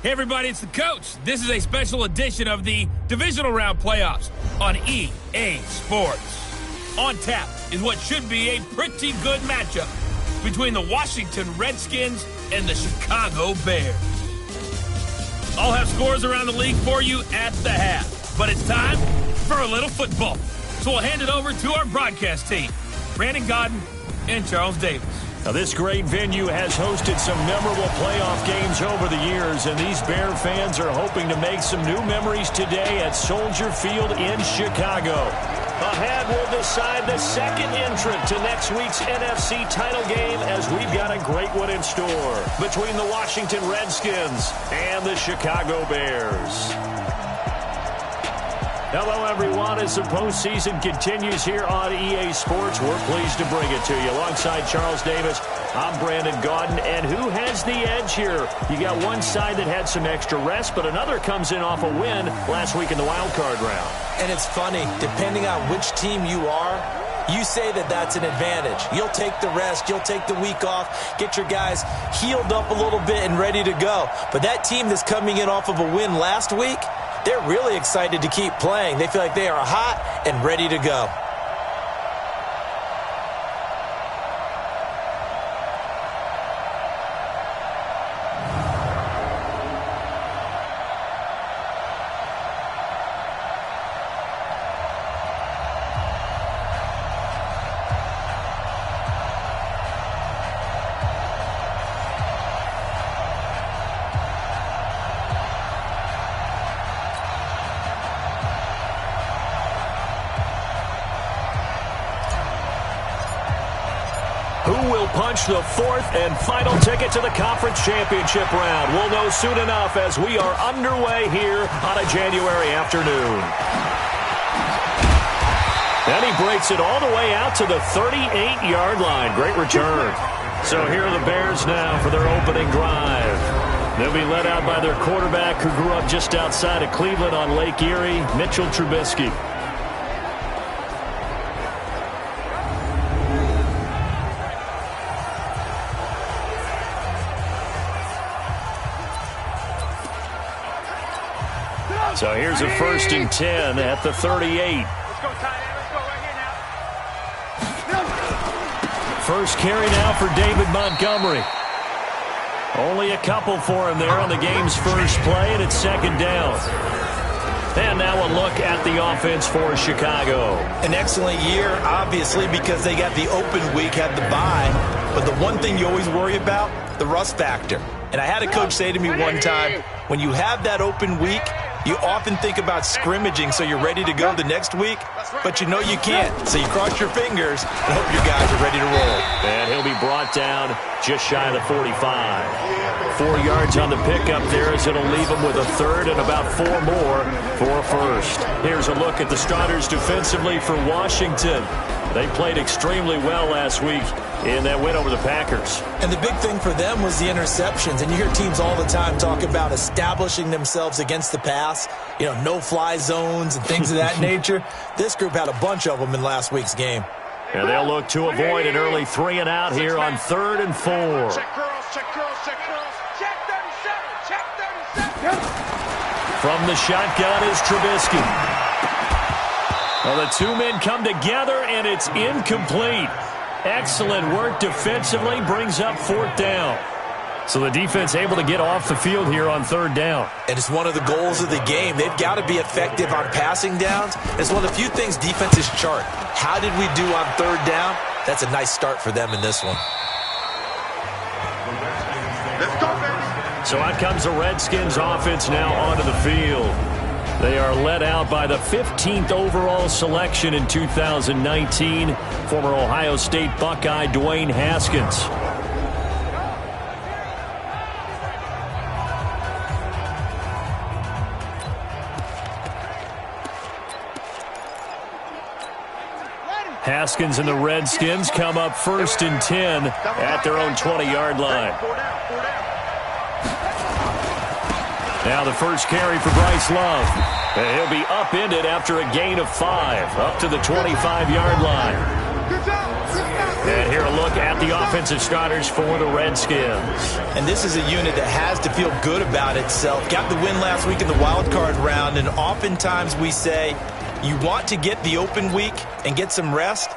Hey everybody, it's the coach. This is a special edition of the Divisional Round Playoffs on EA Sports. On tap is what should be a pretty good matchup between the Washington Redskins and the Chicago Bears. I'll have scores around the league for you at the half, but it's time for a little football. So we'll hand it over to our broadcast team, Brandon Godden and Charles Davis. Now, this great venue has hosted some memorable playoff games over the years, and these Bear fans are hoping to make some new memories today at Soldier Field in Chicago. Ahead, we'll decide the second entrant to next week's NFC title game, as we've got a great one in store between the Washington Redskins and the Chicago Bears. Hello, everyone. As the postseason continues here on EA Sports, we're pleased to bring it to you. Alongside Charles Davis, I'm Brandon Godden. And who has the edge here? You got one side that had some extra rest, but another comes in off a win last week in the wild card round. And it's funny, depending on which team you are, you say that that's an advantage. You'll take the rest, you'll take the week off, get your guys healed up a little bit and ready to go. But that team that's coming in off of a win last week, they're really excited to keep playing. They feel like they are hot and ready to go. Punch the fourth and final ticket to the conference championship round. We'll know soon enough as we are underway here on a January afternoon. And he breaks it all the way out to the 38-yard line. Great return. So here are the Bears now for their opening drive. They'll be led out by their quarterback who grew up just outside of Cleveland on Lake Erie, Mitchell Trubisky. So here's a 1st and 10 at the 38. First carry now for David Montgomery. Only a couple for him there on the game's first play, and it's 2nd down. And now a look at the offense for Chicago. An excellent year, obviously, because they got the open week, had the bye. But the one thing you always worry about, the rust factor. And I had a coach say to me one time, when you have that open week, you often think about scrimmaging so you're ready to go the next week, but you know you can't. So you cross your fingers and hope your guys are ready to roll. And he'll be brought down just shy of the 45. 4 yards on the pickup there as it'll leave him with a 3rd and about 4 more for a 1st. Here's a look at the starters defensively for Washington. They played extremely well last week in that win over the Packers. And the big thing for them was the interceptions. And you hear teams all the time talk about establishing themselves against the pass, you know, no-fly zones and things of that nature. This group had a bunch of them in last week's game. And they'll look to avoid an early 3 and out here on 3rd and 4. Check girls, check girls, check girls. Check 37, check 37. From the shotgun is Trubisky. Well, the two men come together, and it's incomplete. Excellent work defensively, brings up 4th down. So the defense able to get off the field here on 3rd down. And it's one of the goals of the game. They've got to be effective on passing downs. It's one of the few things defenses chart. How did we do on 3rd down? That's a nice start for them in this one. Let's go, baby. So out comes the Redskins offense now onto the field. They are led out by the 15th overall selection in 2019, former Ohio State Buckeye Dwayne Haskins. Haskins and the Redskins come up 1st and 10 at their own 20-yard line. Now the first carry for Bryce Love. And he'll be upended after a gain of 5, up to the 25-yard line. And here a look at the offense defensive starters for the Redskins. And this is a unit that has to feel good about itself. Got the win last week in the wild card round, and oftentimes we say you want to get the open week and get some rest,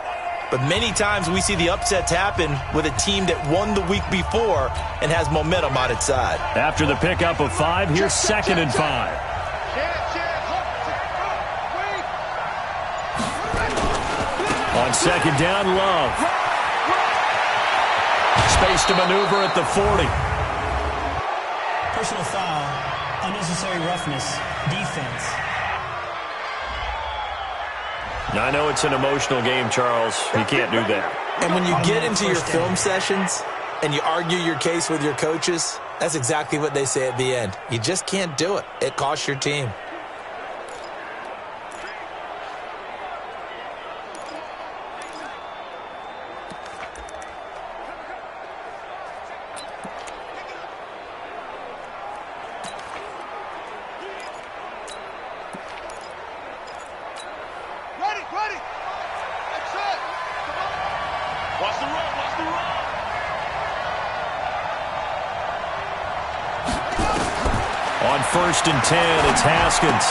but many times we see the upsets happen with a team that won the week before and has momentum on its side. After the pickup of 5, here's 2nd and 5. On 2nd down, Love. Space to maneuver at the 40. Personal foul, unnecessary roughness, defense. Now, I know it's an emotional game, Charles. You can't do that. And when you get into your film sessions and you argue your case with your coaches, that's exactly what they say at the end. You just can't do it. It costs your team. On 1st and 10, it's Haskins.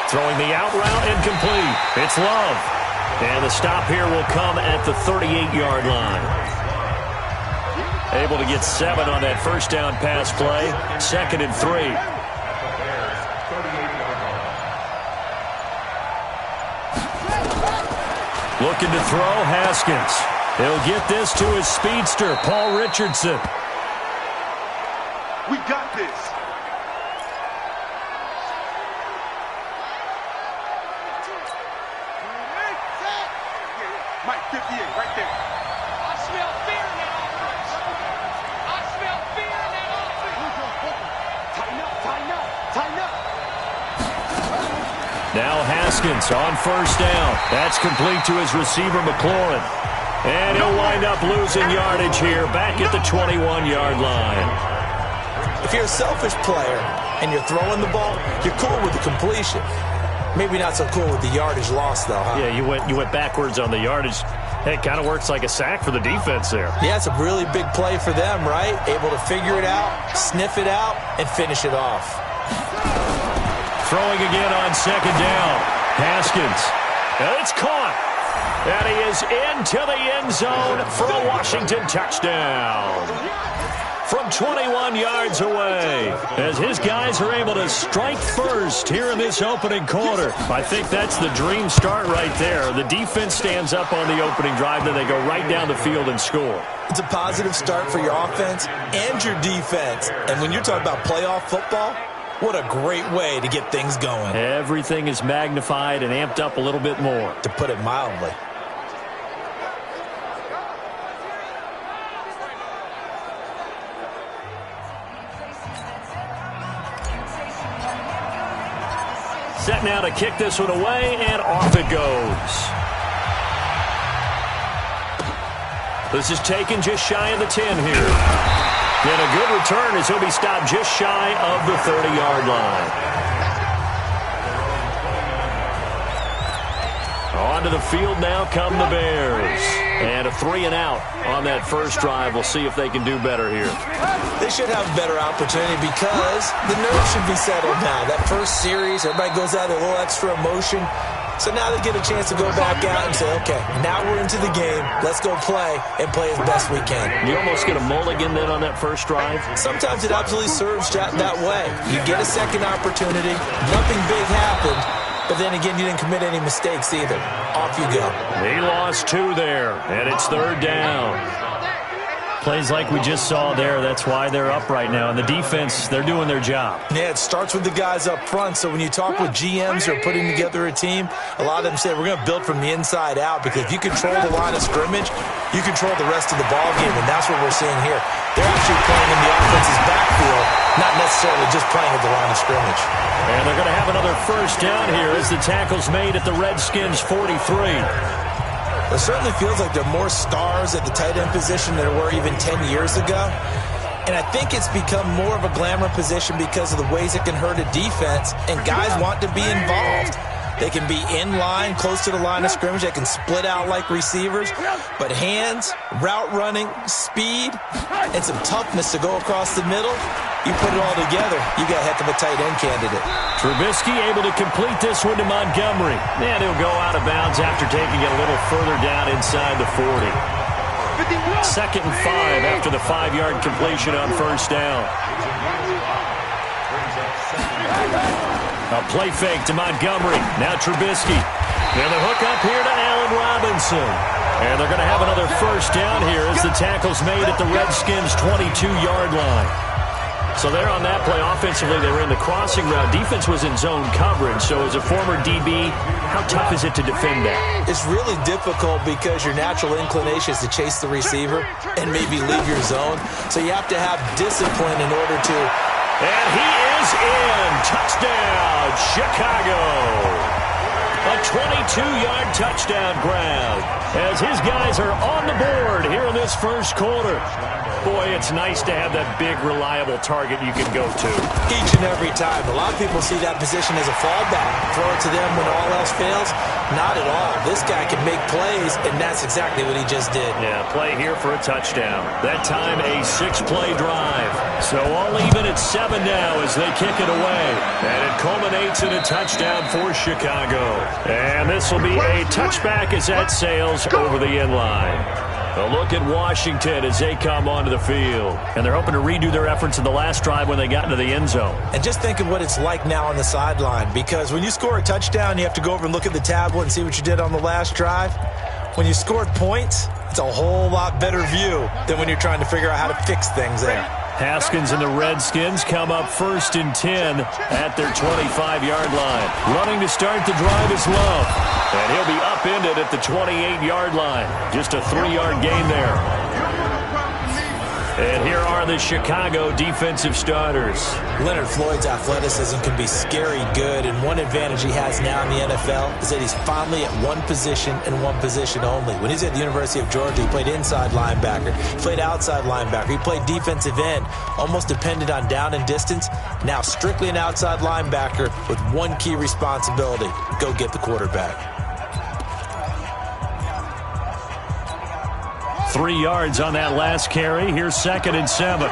Throwing the out route incomplete. It's Love. And the stop here will come at the 38-yard line. Able to get 7 on that first down pass play. 2nd and 3. Looking to throw, Haskins. He'll get this to his speedster, Paul Richardson. We got this. Mike, 58, right there. I smell fear in that offense. I smell fear in that offense. Tighten up, tighten up, tighten up. Now Haskins on 1st down. That's complete to his receiver, McLaurin. And he'll wind up losing yardage here back at the 21-yard line. If you're a selfish player and you're throwing the ball, you're cool with the completion. Maybe not so cool with the yardage loss, though, huh? Yeah, you went backwards on the yardage. Hey, it kind of works like a sack for the defense there. Yeah, it's a really big play for them, right? Able to figure it out, sniff it out, and finish it off. Throwing again on 2nd down. Haskins. And it's caught. And he is into the end zone for a Washington touchdown. From 21 yards away, as his guys are able to strike first here in this opening quarter. I think that's the dream start right there. The defense stands up on the opening drive, then they go right down the field and score. It's a positive start for your offense and your defense. And when you're talking about playoff football, what a great way to get things going. Everything is magnified and amped up a little bit more. To put it mildly. Set now to kick this one away, and off it goes. This is taken just shy of the 10 here. And a good return as he'll be stopped just shy of the 30-yard line. Onto the field now come the Bears. And a 3-and-out on that first drive. We'll see if they can do better here. They should have a better opportunity because the nerves should be settled now. That first series, everybody goes out with a little extra emotion. So now they get a chance to go back out and say, okay, now we're into the game. Let's go play and play as best we can. You almost get a mulligan then on that first drive? Sometimes it absolutely serves that way. You get a second opportunity. Nothing big happened. But then again, you didn't commit any mistakes either. Off you go. He lost 2 there, and it's 3rd down. Plays like we just saw there, that's why they're up right now. And the defense, they're doing their job. Yeah, it starts with the guys up front. So when you talk with GMs who are putting together a team, a lot of them say we're going to build from the inside out because if you control the line of scrimmage, you control the rest of the ball game, and that's what we're seeing here. They're actually playing in the offense's backfield, not necessarily just playing at the line of scrimmage. And they're going to have another first down here as the tackle's made at the Redskins' 43. It certainly feels like there are more stars at the tight end position than there were even 10 years ago. And I think it's become more of a glamour position because of the ways it can hurt a defense, and guys want to be involved. They can be in line, close to the line of scrimmage. They can split out like receivers. But hands, route running, speed, and some toughness to go across the middle, you put it all together, you got a heck of a tight end candidate. Trubisky able to complete this one to Montgomery. And he'll go out of bounds after taking it a little further down inside the 40. 2nd and 5 after the 5-yard completion on first down. A play fake to Montgomery. Now Trubisky. And the hook up here to Allen Robinson. And they're going to have another first down here as the tackle's made at the Redskins' 22-yard line. So they're on that play. Offensively, they were in the crossing route. Defense was in zone coverage. So as a former DB, how tough is it to defend that? It's really difficult because your natural inclination is to chase the receiver and maybe leave your zone. So you have to have discipline in order to... And he is in. Touchdown, Chicago. A 22-yard touchdown grab as his guys are on the board here in this first quarter. Boy, it's nice to have that big, reliable target you can go to. Each and every time. A lot of people see that position as a fallback. Throw it to them when all else fails. Not at all. This guy can make plays, and that's exactly what he just did. Yeah, play here for a touchdown. That time, a 6-play drive. So all even at 7 now as they kick it away. And it culminates in a touchdown for Chicago. And this will be a touchback as that sails over the end line. A look at Washington as they come onto the field. And they're hoping to redo their efforts in the last drive when they got into the end zone. And just think of what it's like now on the sideline. Because when you score a touchdown, you have to go over and look at the tablet and see what you did on the last drive. When you scored points, it's a whole lot better view than when you're trying to figure out how to fix things there. Haskins and the Redskins come up 1st and 10 at their 25-yard line. Running to start the drive is Love. And he'll be upended at the 28-yard line. Just a 3-yard gain there. And here are the Chicago defensive starters. Leonard Floyd's athleticism can be scary good, and one advantage he has now in the NFL is that he's finally at one position and one position only. When he's at the University of Georgia, he played inside linebacker, he played outside linebacker, he played defensive end, almost dependent on down and distance. Now strictly an outside linebacker with one key responsibility: go get the quarterback. 3 yards on that last carry. Here's 2nd and 7.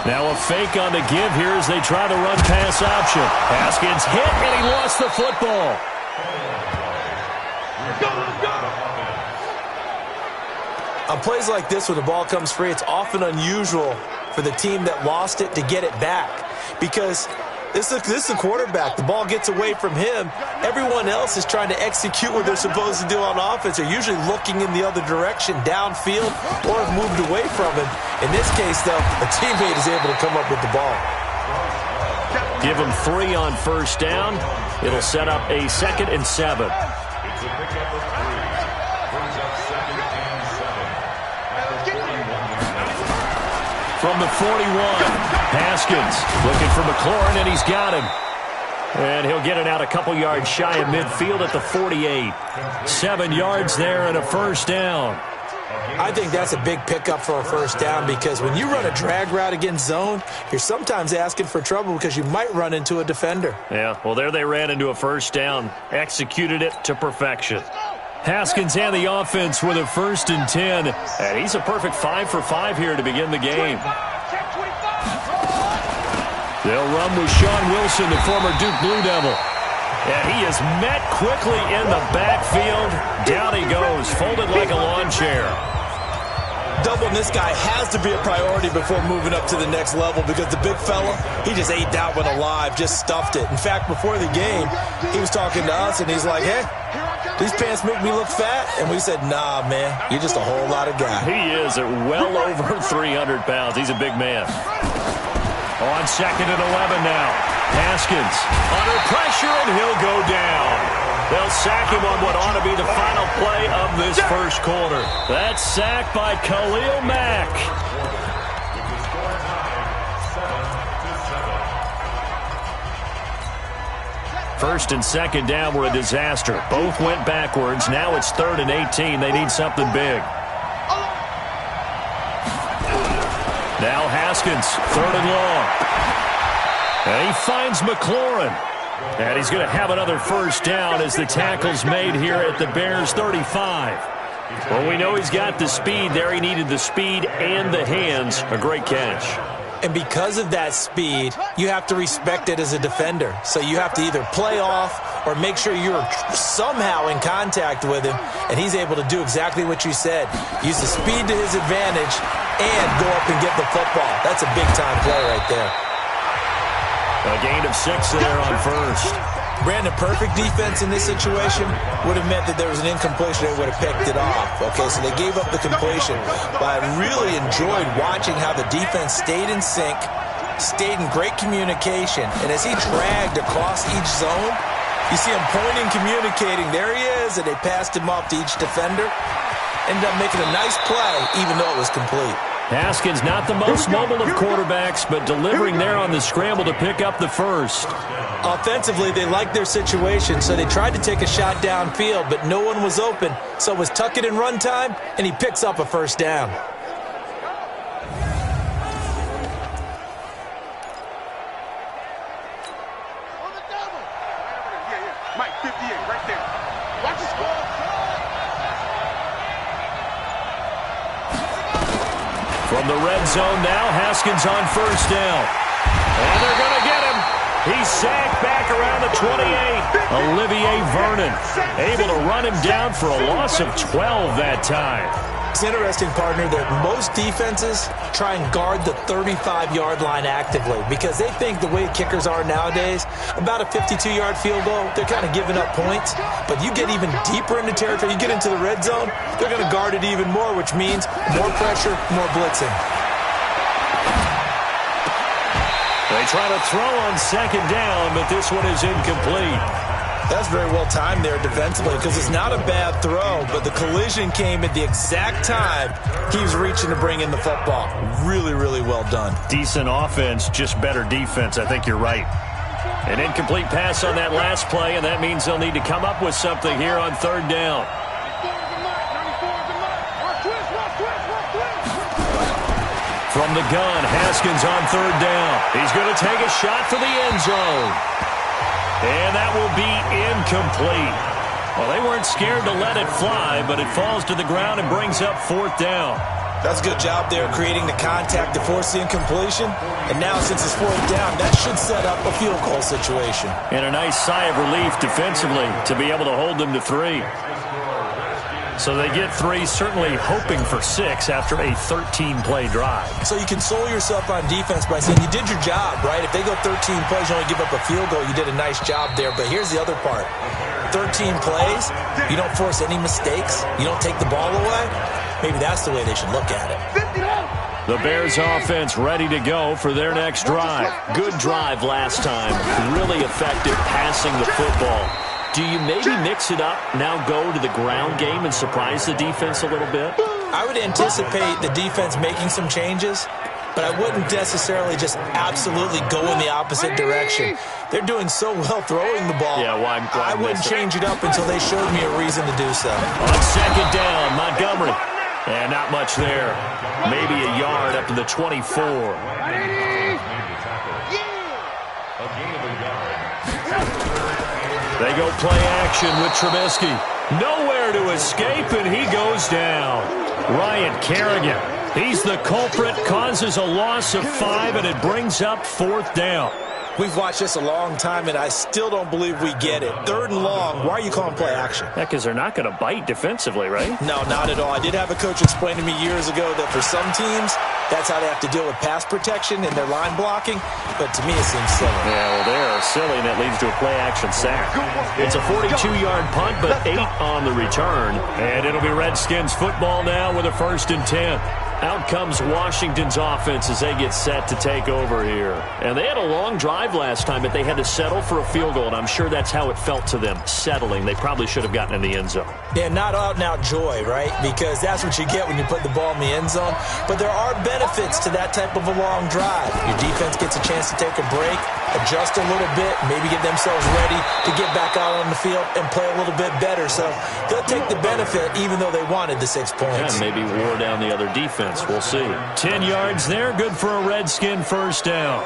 Now a fake on the give here as they try to run pass option. Haskins hit, and he lost the football. On plays like this, when the ball comes free, it's often unusual for the team that lost it to get it back. Because this is the quarterback. The ball gets away from him. Everyone else is trying to execute what they're supposed to do on offense. They're usually looking in the other direction, downfield, or have moved away from him. In this case, though, a teammate is able to come up with the ball. Give him 3 on first down. It'll set up a 2nd and 7. From the 41, Haskins looking for McLaurin, and he's got him. And he'll get it out a couple yards shy of midfield at the 48. 7 yards there and a first down. I think that's a big pickup for a first down, because when you run a drag route against zone, you're sometimes asking for trouble because you might run into a defender. Yeah, well, there they ran into a first down. Executed it to perfection. Haskins and the offense with a 1st and 10. And he's a perfect 5 for 5 here to begin the game. They'll run with Sean Wilson, the former Duke Blue Devil. And he is met quickly in the backfield. Down he goes, folded like a lawn chair. Doubling this guy has to be a priority before moving up to the next level, because the big fella, he just ate that one alive, just stuffed it. In fact, before the game, he was talking to us, and he's like, hey, these pants make me look fat. And we said, nah, man, you're just a whole lot of guy. He is at well over 300 pounds. He's a big man. On 2nd and 11 now. Haskins under pressure, and he'll go down. They'll sack him on what ought to be the final play of this first quarter. That sack by Khalil Mack. First and 2nd down were a disaster. Both went backwards. Now it's 3rd and 18. They need something big. Now Haskins, 3rd and long. And he finds McLaurin. And he's going to have another first down as the tackle's made here at the Bears 35. Well, we know he's got the speed there. He needed the speed and the hands. A great catch. And because of that speed, you have to respect it as a defender. So you have to either play off or make sure you're somehow in contact with him, and he's able to do exactly what you said. Use the speed to his advantage and go up and get the football. That's a big-time play right there. A gain of 6 there on first. Brandon, perfect defense in this situation would have meant that there was an incompletion. They would have picked it off. Okay, so they gave up the completion. But I really enjoyed watching how the defense stayed in sync, stayed in great communication. And as he dragged across each zone, you see him pointing, communicating. There he is, and they passed him off to each defender. Ended up making a nice play, even though it was complete. Haskins not the most mobile of quarterbacks, but delivering there on the scramble to pick up the first. Offensively, they liked their situation, so they tried to take a shot downfield, but no one was open. So it was tuck it and run time, and he picks up a first down. Mike, 58, right there. Watch the score. From the red zone now, Haskins on first down. And they're going to get him. He's sacked back around the 28. Olivier Vernon able to run him down for a loss of 12 that time. It's interesting, partner, that most defenses try and guard the 35-yard line actively because they think the way kickers are nowadays, about a 52-yard field goal, they're kind of giving up points. But you get even deeper into territory, you get into the red zone, they're going to guard it even more, which means more pressure, more blitzing. They try to throw on second down, but this one is incomplete. That's very well timed there defensively because it's not a bad throw, but the collision came at the exact time he was reaching to bring in the football. Really, really well done. Decent offense, just better defense. I think you're right. An incomplete pass on that last play, and that means they'll need to come up with something here on third down. From the gun, Haskins on third down. He's going to take a shot for the end zone. And that will be incomplete. Well, they weren't scared to let it fly, but it falls to the ground and brings up fourth down. That's a good job there creating the contact to force the incompletion. And now since it's fourth down, that should set up a field goal situation. And a nice sigh of relief defensively to be able to hold them to 3. So they get 3, certainly hoping for 6 after a 13-play drive. So you console yourself on defense by saying you did your job, right? If they go 13 plays, you only give up a field goal, you did a nice job there. But here's the other part. 13 plays, you don't force any mistakes, you don't take the ball away. Maybe that's the way they should look at it. The Bears offense ready to go for their next drive. Good drive last time. Really effective passing the football. Do you maybe mix it up, now go to the ground game and surprise the defense a little bit? I would anticipate the defense making some changes, but I wouldn't necessarily just absolutely go in the opposite direction. They're doing so well throwing the ball. Yeah, why I wouldn't change it up until they showed me a reason to do so. On second down, Montgomery. And not much there. Maybe a yard up to the 24. They go play action with Trubisky. Nowhere to escape, and he goes down. Ryan Kerrigan, he's the culprit, causes a loss of 5, and it brings up fourth down. We've watched this a long time, and I still don't believe we get it. Third and long, why are you calling play action? Yeah, because they're not going to bite defensively, right? No, not at all. I did have a coach explain to me years ago that for some teams, that's how they have to deal with pass protection and their line blocking, but to me it seems silly. Yeah, well, they're silly, and that leads to a play-action sack. It's a 42-yard punt, but 8 on the return, and it'll be Redskins football now with a 1st and 10. Out comes Washington's offense as they get set to take over here. And they had a long drive last time, but they had to settle for a field goal, and I'm sure that's how it felt to them, settling. They probably should have gotten in the end zone. Yeah, not out-and-out joy, right? Because that's what you get when you put the ball in the end zone. But there are benefits to that type of a long drive. Your defense gets a chance to take a break, adjust a little bit, maybe get themselves ready to get back out on the field and play a little bit better. So they'll take the benefit even though they wanted the 6 points. Yeah, maybe wore down the other defense. We'll see. 10 yards there, good for a Redskin first down.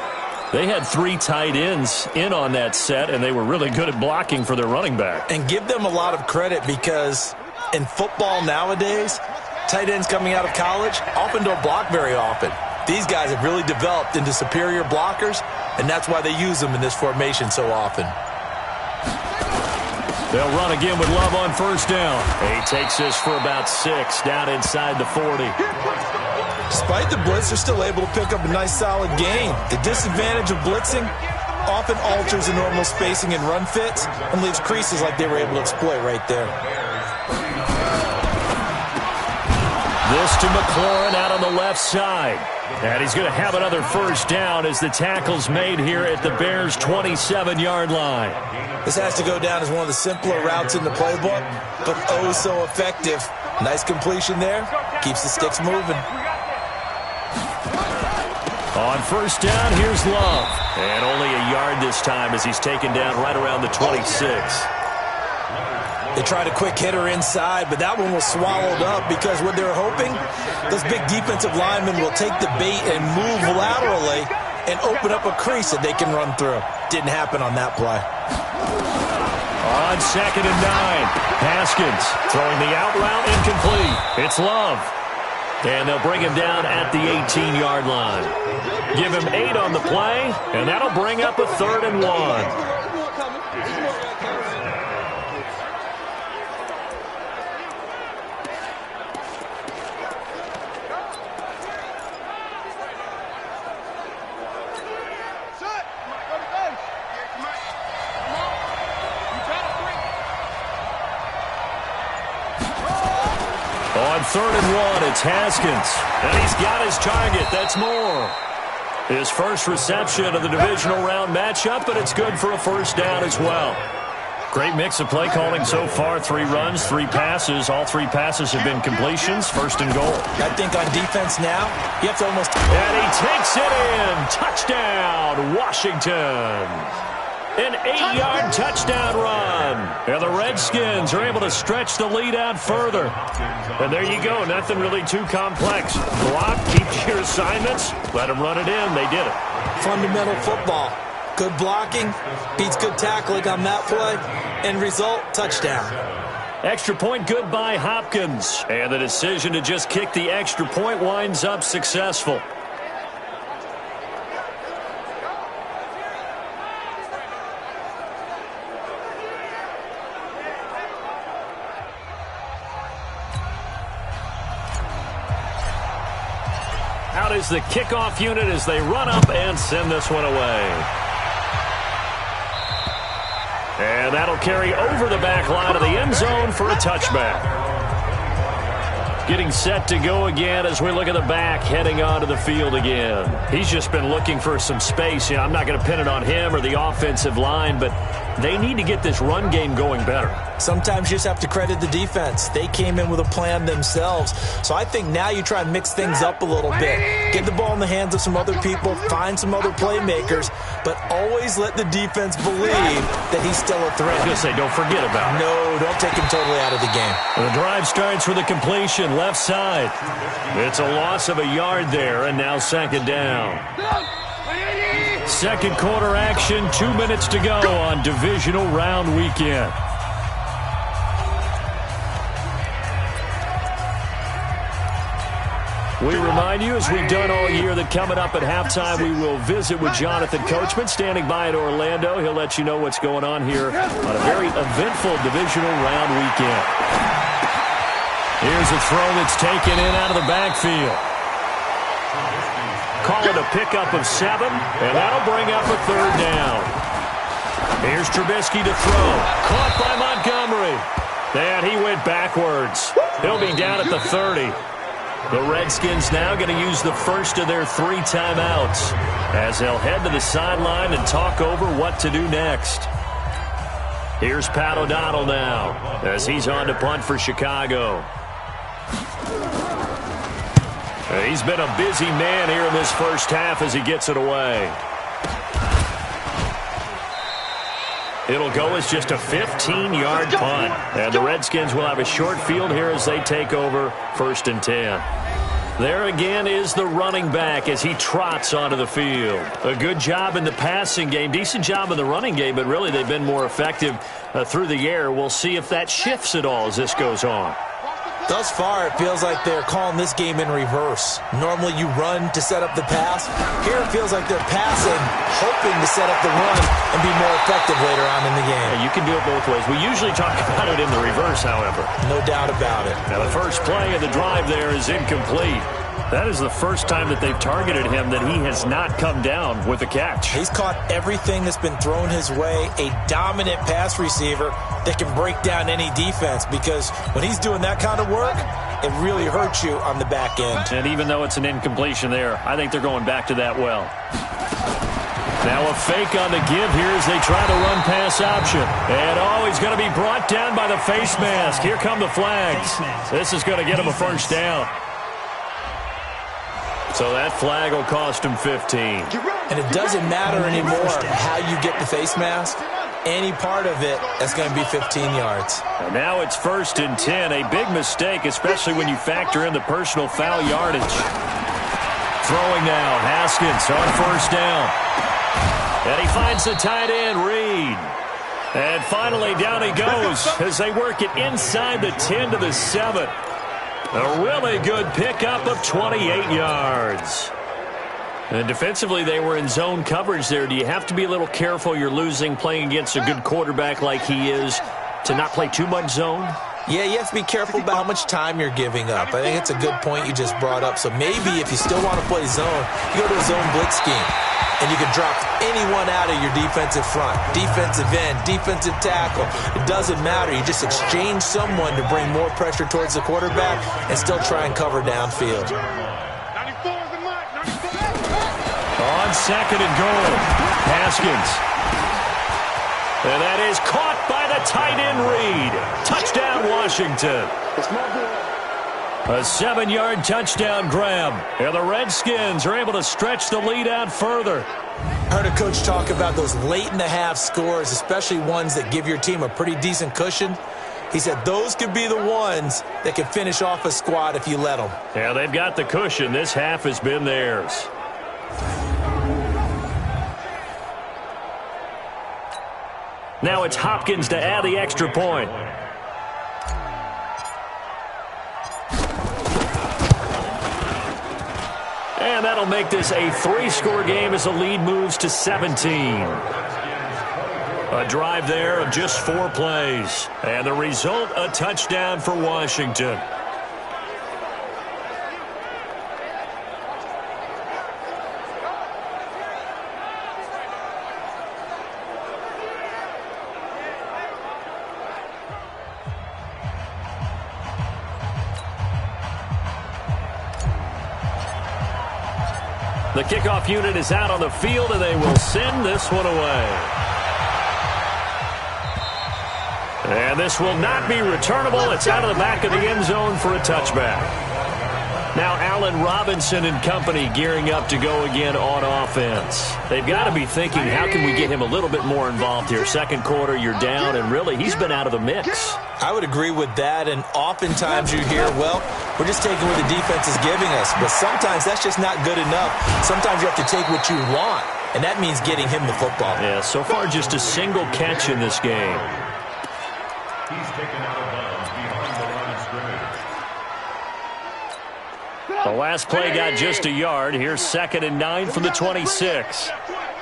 They had 3 tight ends in on that set, and they were really good at blocking for their running back. And give them a lot of credit because in football nowadays, tight ends coming out of college often don't block very often. These guys have really developed into superior blockers, and that's why they use them in this formation so often. They'll run again with Love on first down. He takes this for about 6 down inside the 40. Despite the blitz, they're still able to pick up a nice solid gain. The disadvantage of blitzing often alters the normal spacing and run fits and leaves creases like they were able to exploit right there. This to McLaurin out on the left side. And he's going to have another first down as the tackle's made here at the Bears' 27-yard line. This has to go down as one of the simpler routes in the playbook, but oh so effective. Nice completion there. Keeps the sticks moving. On first down, here's Love. And only a yard this time as he's taken down right around the 26. They tried a quick hitter inside, but that one was swallowed up because what they're hoping, those big defensive linemen will take the bait and move laterally and open up a crease that they can run through. Didn't happen on that play. On 2nd and 9, Haskins throwing the out route incomplete. It's Love. And they'll bring him down at the 18-yard line. Give him 8 on the play, and that'll bring up a 3rd and 1. On 3rd and 1, it's Haskins. And he's got his target. That's Moore. His first reception of the divisional round matchup, but it's good for a first down as well. Great mix of play calling so far. 3 runs, 3 passes. All 3 passes have been completions. 1st and goal. I think on defense now, you have to almost... And he takes it in. Touchdown, Washington. An 8-yard touchdown run. And the Redskins are able to stretch the lead out further. And there you go. Nothing really too complex. Block, keep your assignments, let them run it in. They did it. Fundamental football. Good blocking, beats good tackling on that play. End result, touchdown. Extra point good by Hopkins. And the decision to just kick the extra point winds up successful. Out is the kickoff unit as they run up and send this one away. And that'll carry over the back line of the end zone for a touchback. Getting set to go again as we look at the back heading onto the field again. He's just been looking for some space. You know, I'm not going to pin it on him or the offensive line, but they need to get this run game going better. Sometimes you just have to credit the defense. They came in with a plan themselves. So I think now you try and mix things up a little bit. Get the ball in the hands of some other people, find some other playmakers, but always let the defense believe that he's still a threat. I was going to say, don't forget about it. No, don't take him totally out of the game. The drive starts with a completion, left side. It's a loss of a yard there, and now 2nd down. 2nd quarter action, 2 minutes to go on divisional round weekend. We remind you, as we've done all year, that coming up at halftime, we will visit with Jonathan Coachman, standing by in Orlando. He'll let you know what's going on here on a very eventful divisional round weekend. Here's a throw that's taken in out of the backfield. Call it a pickup of 7, and that'll bring up a 3rd down. Here's Trubisky to throw. Caught by Montgomery. And he went backwards. He'll be down at the 30. The Redskins now going to use the first of their 3 timeouts as they'll head to the sideline and talk over what to do next. Here's Pat O'Donnell now as he's on to punt for Chicago. He's been a busy man here in this first half as he gets it away. It'll go as just a 15-yard punt. And the Redskins will have a short field here as they take over 1st and 10. There again is the running back as he trots onto the field. A good job in the passing game, decent job in the running game, but really they've been more effective through the air. We'll see if that shifts at all as this goes on. Thus far, it feels like they're calling this game in reverse. Normally you run to set up the pass. Here it feels like they're passing, hoping to set up the run and be more effective later on in the game. Yeah, you can do it both ways. We usually talk about it in the reverse, however. No doubt about it. Now the first play of the drive there is incomplete. That is the first time that they've targeted him that he has not come down with a catch. He's caught everything that's been thrown his way. A dominant pass receiver that can break down any defense, because when he's doing that kind of work, it really hurts you on the back end. And even though it's an incompletion there, I think they're going back to that well. Now a fake on the give here as they try to run pass option. And he's going to be brought down by the face mask. Here come the flags. This is going to get him a first down. So that flag will cost him 15. And it doesn't matter anymore how you get the face mask. Any part of it, that's going to be 15 yards. And now it's 1st and 10. A big mistake, especially when you factor in the personal foul yardage. Throwing now, Haskins on 1st down. And he finds the tight end, Reed. And finally down he goes as they work it inside the 10 to the 7. A really good pickup of 28 yards. And defensively, they were in zone coverage there. Do you have to be a little careful? You're losing playing against a good quarterback like he is to not play too much zone? Yeah, you have to be careful about how much time you're giving up. I think it's a good point you just brought up. So maybe if you still want to play zone, you go to a zone blitz scheme. And you can drop anyone out of your defensive front, defensive end, defensive tackle. It doesn't matter. You just exchange someone to bring more pressure towards the quarterback and still try and cover downfield. On 2nd and goal, Haskins. And that is caught by the tight end, Reed. Touchdown, Washington. A 7-yard touchdown grab. And the Redskins are able to stretch the lead out further. I heard a coach talk about those late-in-the-half scores, especially ones that give your team a pretty decent cushion. He said those could be the ones that can finish off a squad if you let them. Yeah, they've got the cushion. This half has been theirs. Now it's Hopkins to add the extra point. And that'll make this a 3-score game as the lead moves to 17. A drive there of just 4 plays. And the result, a touchdown for Washington. The kickoff unit is out on the field, and they will send this one away. And this will not be returnable. It's out of the back of the end zone for a touchback. Now Allen Robinson and company gearing up to go again on offense. They've got to be thinking, how can we get him a little bit more involved here? Second quarter, you're down, and really, he's been out of the mix. I would agree with that, and oftentimes you hear, well, we're just taking what the defense is giving us. But sometimes that's just not good enough. Sometimes you have to take what you want, and that means getting him the football. Yeah, so far just a single catch in this game. He's taken out of bounds behind the line of scrimmage. The last play got just a yard. Here's 2nd and 9 from the 26.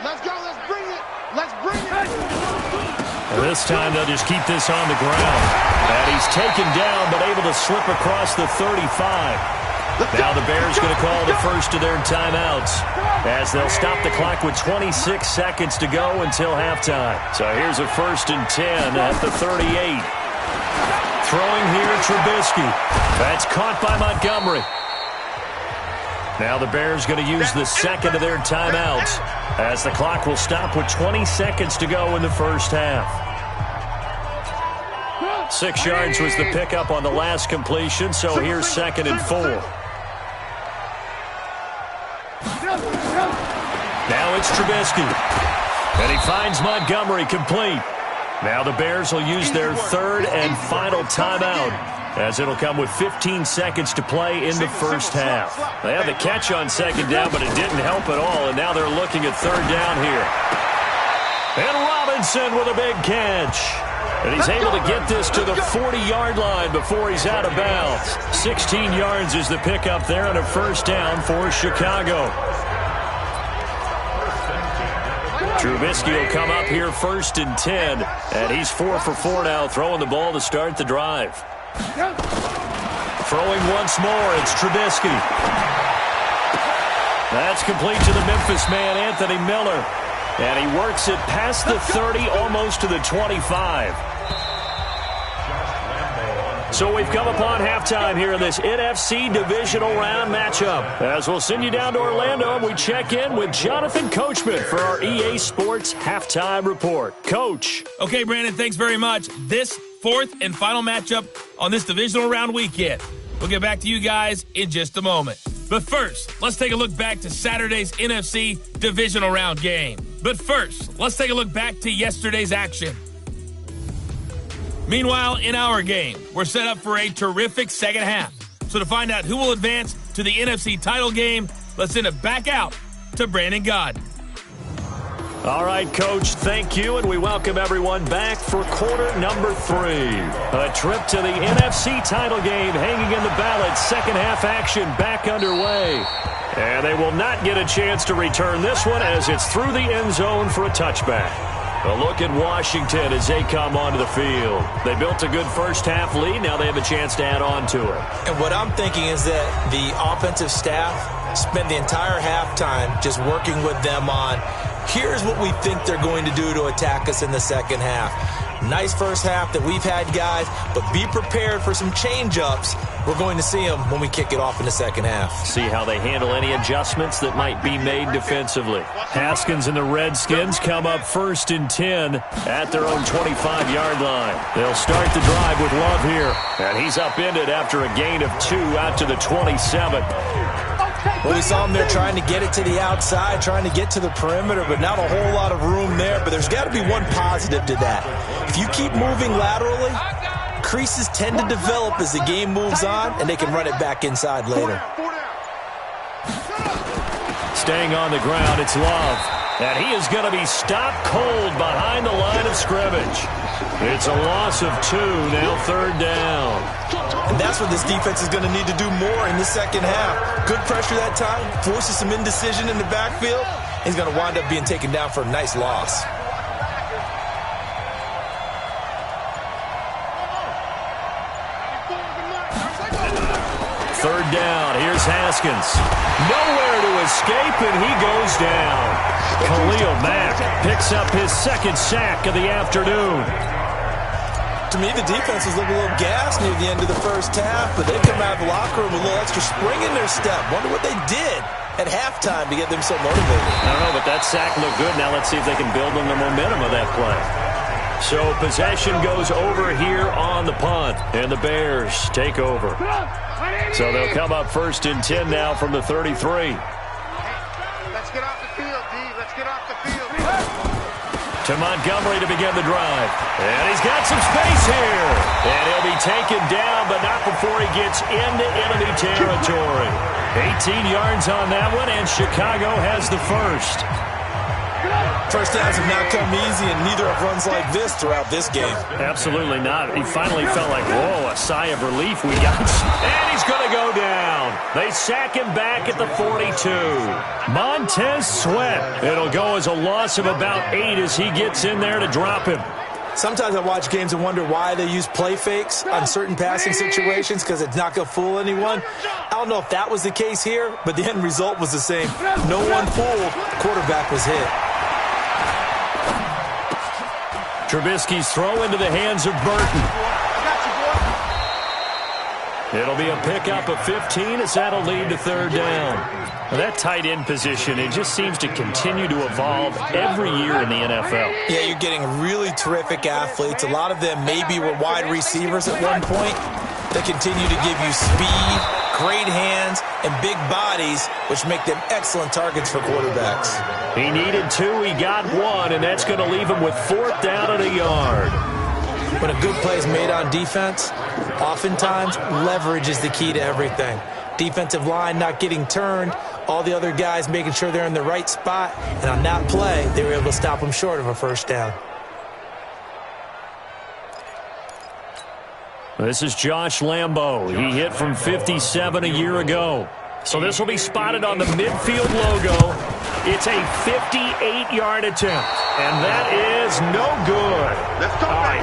Let's go. Let's bring it. Let's bring it. And this time they'll just keep this on the ground. And he's taken down but able to slip across the 35. Now the Bears going to call the first of their timeouts as they'll stop the clock with 26 seconds to go until halftime. So here's a 1st and 10 at the 38. Throwing here, Trubisky. That's caught by Montgomery. Now the Bears going to use the second of their timeouts as the clock will stop with 20 seconds to go in the first half. 6 yards was the pickup on the last completion, so here's 2nd and 4. Now it's Trubisky. And he finds Montgomery complete. Now the Bears will use their 3rd and final timeout as it'll come with 15 seconds to play in the first half. They had the catch on second down, but it didn't help at all, and now they're looking at third down here. And Robinson with a big catch. And he's able to get this to the 40-yard line before he's out of bounds. 16 yards is the pickup there and a first down for Chicago. Trubisky will come up here 1st and 10, and he's 4 for 4 now, throwing the ball to start the drive. Throwing once more, it's Trubisky. That's complete to the Memphis man, Anthony Miller. And he works it past the 30, almost to the 25. So we've come upon halftime here in this NFC Divisional Round matchup. As we'll send you down to Orlando, and we check in with Jonathan Coachman for our EA Sports Halftime Report. Coach. Okay, Brandon, thanks very much. This 4th and final matchup on this Divisional Round weekend. We'll get back to you guys in just a moment. But first, let's take a look back to Saturday's NFC Divisional Round game. But first, let's take a look back to yesterday's action. Meanwhile, in our game, we're set up for a terrific second half. So to find out who will advance to the NFC title game, let's send it back out to Brandon Gaudin. All right, Coach, thank you, and we welcome everyone back for quarter number 3. A trip to the NFC title game hanging in the balance. Second half action back underway. And they will not get a chance to return this one as it's through the end zone for a touchback. A look at Washington as they come onto the field. They built a good first half lead. Now they have a chance to add on to it. And what I'm thinking is that the offensive staff spend the entire halftime just working with them on, here's what we think they're going to do to attack us in the second half. Nice first half that we've had, guys, but be prepared for some change-ups. We're going to see them when we kick it off in the second half. See how they handle any adjustments that might be made defensively. Haskins and the Redskins come up 1st and 10 at their own 25-yard line. They'll start the drive with Love here, and he's upended after a gain of 2 out to the 27. Well, we saw him there trying to get it to the outside, trying to get to the perimeter, but not a whole lot of room there. But there's got to be one positive to that. If you keep moving laterally, creases tend to develop as the game moves on, and they can run it back inside later. Staying on the ground, it's Love. And he is going to be stopped cold behind the line of scrimmage. It's a loss of 2, now 3rd down. And that's what this defense is going to need to do more in the second half. Good pressure that time, forces some indecision in the backfield. He's going to wind up being taken down for a nice loss. Third down, here's Haskins. Nowhere to escape, and he goes down. Khalil Mack picks up his 2nd sack of the afternoon. To me, the defense was looking a little gassed near the end of the first half, but they come out of the locker room with a little extra spring in their step. Wonder what they did at halftime to get them so motivated. I don't know, but that sack looked good. Now let's see if they can build on the momentum of that play. So possession goes over here on the punt, and the Bears take over. So they'll come up 1st and 10 now from the 33. Let's get off the field, D. Let's get off the field. To Montgomery to begin the drive. And he's got some space here. And he'll be taken down, but not before he gets into enemy territory. 18 yards on that one, and Chicago has the first. First downs have not come easy, and neither have runs like this throughout this game. Absolutely not. He finally felt like, whoa, a sigh of relief we got. And he's going to go down. They sack him back at the 42. Montez Sweat. It'll go as a loss of about 8 as he gets in there to drop him. Sometimes I watch games and wonder why they use play fakes on certain passing situations because it's not going to fool anyone. I don't know if that was the case here, but the end result was the same. No one fooled. The quarterback was hit. Trubisky's throw into the hands of Burton. It'll be a pickup of 15 as that'll lead to 3rd down. Now that tight end position, it just seems to continue to evolve every year in the NFL. Yeah, you're getting really terrific athletes. A lot of them maybe were wide receivers at one point. They continue to give you speed, great hands, and big bodies, which make them excellent targets for quarterbacks. He needed 2, he got 1, and that's going to leave him with 4th down and a yard. When a good play is made on defense, oftentimes leverage is the key to everything. Defensive line not getting turned, all the other guys making sure they're in the right spot, and on that play, they were able to stop them short of a first down. This is Josh Lambo. He hit from 57 a year ago. So this will be spotted on the midfield logo. It's a 58-yard attempt, and that is no good.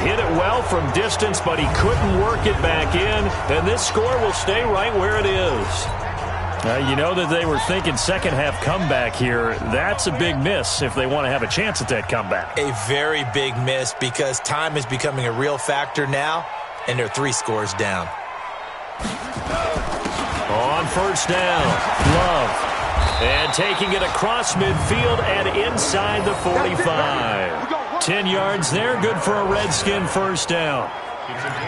Hit it well from distance, but he couldn't work it back in, and this score will stay right where it is. You know that they were thinking second-half comeback here. That's a big miss if they want to have a chance at that comeback. A very big miss because time is becoming a real factor now, and they're 3 scores down. On first down, Love. And taking it across midfield and inside the 45. 10 yards there, good for a Redskin first down.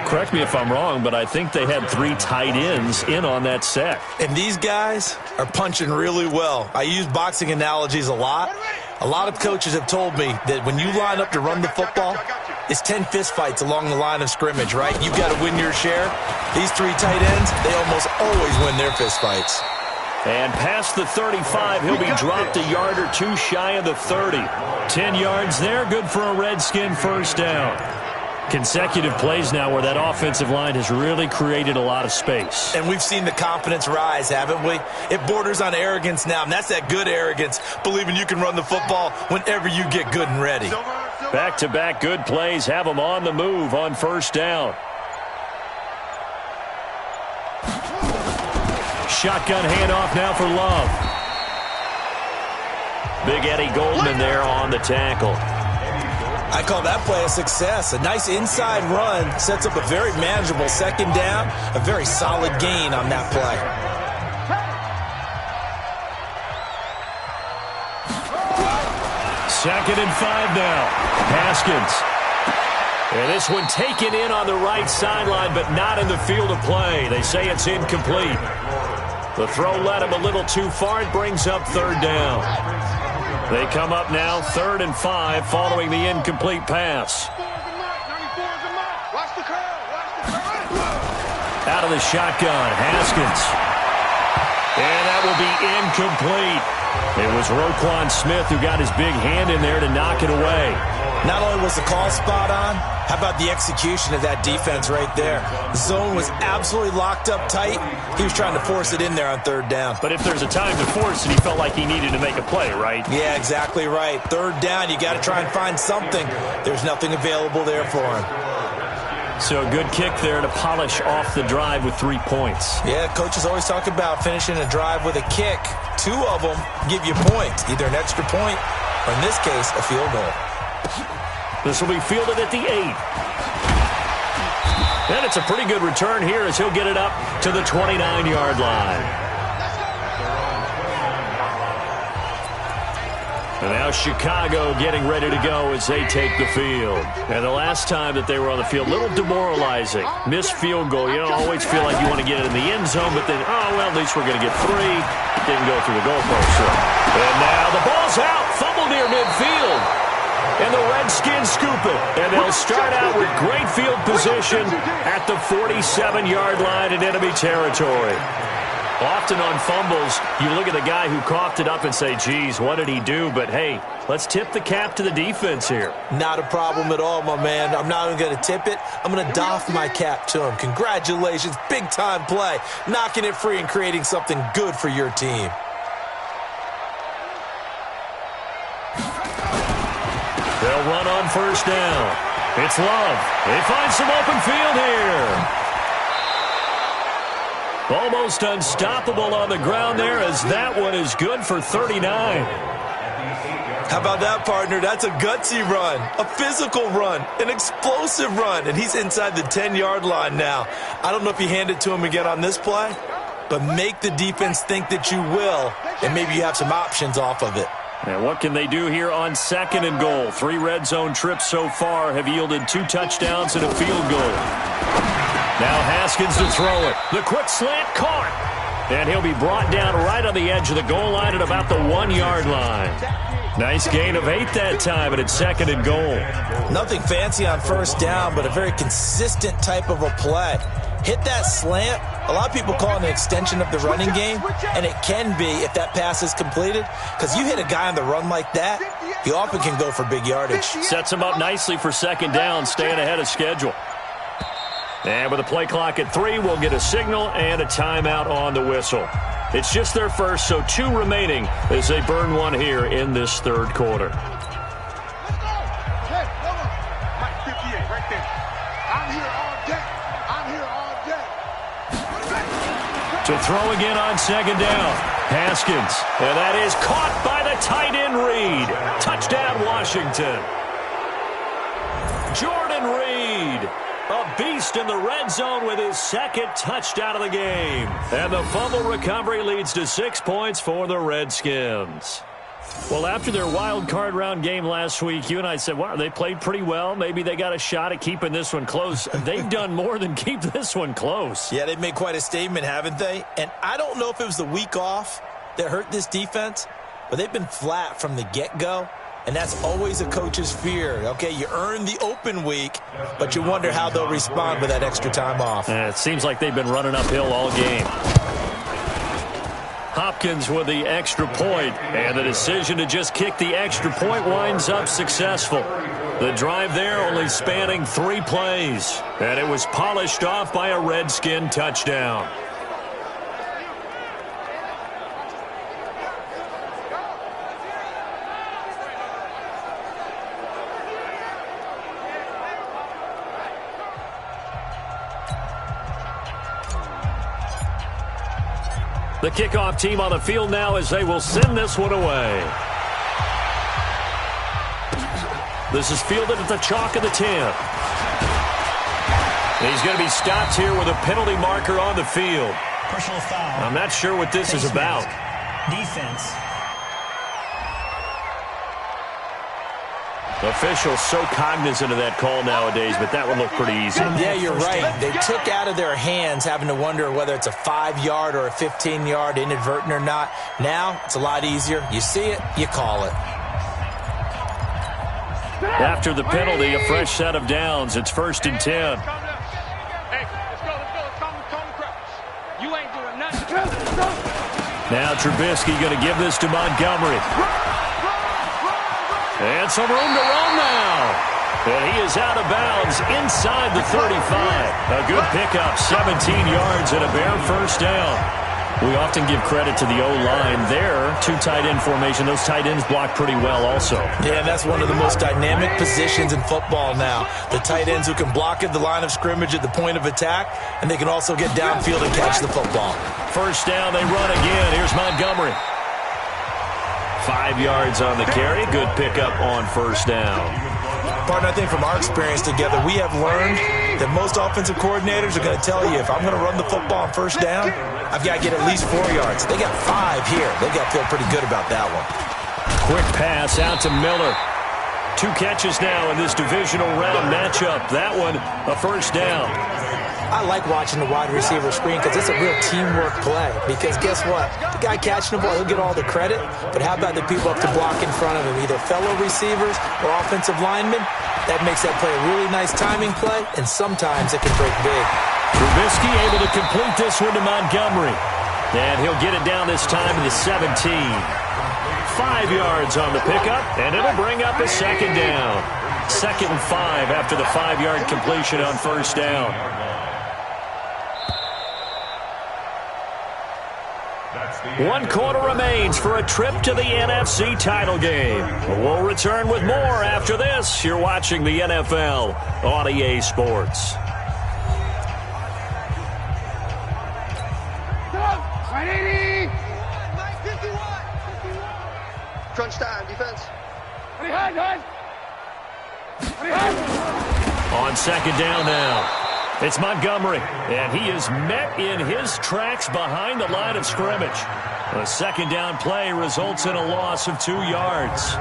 Correct me if I'm wrong, but I think they had 3 tight ends in on that set. And these guys are punching really well. I use boxing analogies a lot. A lot of coaches have told me that when you line up to run the football, it's 10 fistfights along the line of scrimmage, right? You've got to win your share. These 3 tight ends, they almost always win their fistfights. And past the 35, he'll be dropped a yard or 2 shy of the 30. 10 yards there, good for a Redskin first down. Consecutive plays now where that offensive line has really created a lot of space. And we've seen the confidence rise, haven't we? It borders on arrogance now, and that's that good arrogance, believing you can run the football whenever you get good and ready. Back-to-back good plays have them on the move on first down. Shotgun handoff now for Love. Big Eddie Goldman there on the tackle. I call that play a success. A nice inside run sets up a very manageable second down, a very solid gain on that play. Second and 5 now. Haskins. And this one taken in on the right sideline, but not in the field of play. They say it's incomplete. The throw led him a little too far. It brings up third down. They come up now 3rd and 5 following the incomplete pass. Out of the shotgun, Haskins. And that will be incomplete. It was Roquan Smith who got his big hand in there to knock it away. Not only was the call spot on, how about the execution of that defense right there? The zone was absolutely locked up tight. He was trying to force it in there on 3rd down. But if there's a time to force it, he felt like he needed to make a play, right? Yeah, exactly right. 3rd down, you got to try and find something. There's nothing available there for him. So a good kick there to polish off the drive with 3 points. Yeah, coaches always talk about finishing a drive with a kick. 2 of them give you points, either an extra point or, in this case, a field goal. This will be fielded at the 8. And it's a pretty good return here as he'll get it up to the 29-yard line. And now Chicago getting ready to go as they take the field. And the last time that they were on the field, a little demoralizing. Missed field goal. You don't always feel like you want to get it in the end zone, but then, oh, well, at least we're going to get 3. Didn't go through the goalpost. And now the ball's out. Fumble near midfield. And the Redskins scoop it. And they'll start out with great field position at the 47-yard line in enemy territory. Often on fumbles, you look at the guy who coughed it up and say, geez, what did he do? But, hey, let's tip the cap to the defense here. Not a problem at all, my man. I'm not even going to tip it. I'm going to doff my cap to him. Congratulations. Big-time play. Knocking it free and creating something good for your team. They'll run on first down. It's Love. They find some open field here. Almost unstoppable on the ground there as that one is good for 39. How about that, partner? That's a gutsy run, a physical run, an explosive run, and he's inside the 10-yard line now. I don't know if you hand it to him again on this play, but make the defense think that you will, and maybe you have some options off of it. And what can they do here on 2nd and goal? 3 red zone trips so far have yielded 2 touchdowns and a field goal. Now Haskins to throw it. The quick slant caught. And he'll be brought down right on the edge of the goal line at about the 1-yard line. Nice gain of 8 that time, and it's 2nd and goal. Nothing fancy on first down, but a very consistent type of a play. Hit that slant. A lot of people call it an extension of the running game, and it can be if that pass is completed, because you hit a guy on the run like that, he often can go for big yardage. Sets him up nicely for 2nd down, staying ahead of schedule. And with a play clock at 3, we'll get a signal and a timeout on the whistle. It's just their first, so 2 remaining as they burn one here in this 3rd quarter. To throw again on 2nd down. Haskins. And that is caught by the tight end Reed. Touchdown, Washington. Jordan Reed. A beast in the red zone with his 2nd touchdown of the game. And the fumble recovery leads to 6 points for the Redskins. Well, after their wild card round game last week, you and I said, wow, they played pretty well. Maybe they got a shot at keeping this one close. They've done more than keep this one close. Yeah, they've made quite a statement, haven't they? And I don't know if it was the week off that hurt this defense, but they've been flat from the get-go. And that's always a coach's fear. Okay, you earn the open week, but you wonder how they'll respond with that extra time off. It seems like they've been running uphill all game. Hopkins with the extra point, and the decision to just kick the extra point winds up successful. The drive there only spanning 3 plays, and it was polished off by a Redskin touchdown. The kickoff team on the field now as they will send this one away. This is fielded at the chalk of the 10. He's going to be stopped here with a penalty marker on the field. Personal foul. I'm not sure what this is about. Defense. Officials so cognizant of that call nowadays, but that would look pretty easy. Yeah, you're right. They took out of their hands having to wonder whether it's a 5-yard or a 15-yard inadvertent or not. Now, it's a lot easier. You see it, you call it. After the penalty, a fresh set of downs. It's 1st and 10. Hey, let's go. You ain't doing nothing. Now Trubisky going to give this to Montgomery. And some room to run now. And he is out of bounds inside the 35. A good pickup, 17 yards and a bare first down. We often give credit to the O-line there. 2 tight end formation. Those tight ends block pretty well also. Yeah, that's one of the most dynamic positions in football now. The tight ends who can block at the line of scrimmage at the point of attack, and they can also get downfield and catch the football. First down, they run again. Here's Montgomery. 5 yards on the carry. Good pickup on first down. Partner, I think from our experience together, we have learned that most offensive coordinators are going to tell you, if I'm going to run the football on first down, I've got to get at least 4 yards. They got 5 here. They got to feel pretty good about that one. Quick pass out to Miller. 2 catches now in this divisional round matchup. That one, a first down. I like watching the wide receiver screen because it's a real teamwork play. Because guess what? The guy catching the ball, he'll get all the credit. But how about the people up to block in front of him, either fellow receivers or offensive linemen? That makes that play a really nice timing play, and sometimes it can break big. Trubisky able to complete this one to Montgomery. And he'll get it down this time to the 17. 5 yards on the pickup, and it'll bring up a second down. 2nd and 5 after the 5-yard completion on first down. One quarter remains for a trip to the NFC title game. We'll return with more after this. You're watching the NFL on EA Sports. Crunch time, defense. On second down now. It's Montgomery, and he is met in his tracks behind the line of scrimmage. A second down play results in a loss of 2 yards.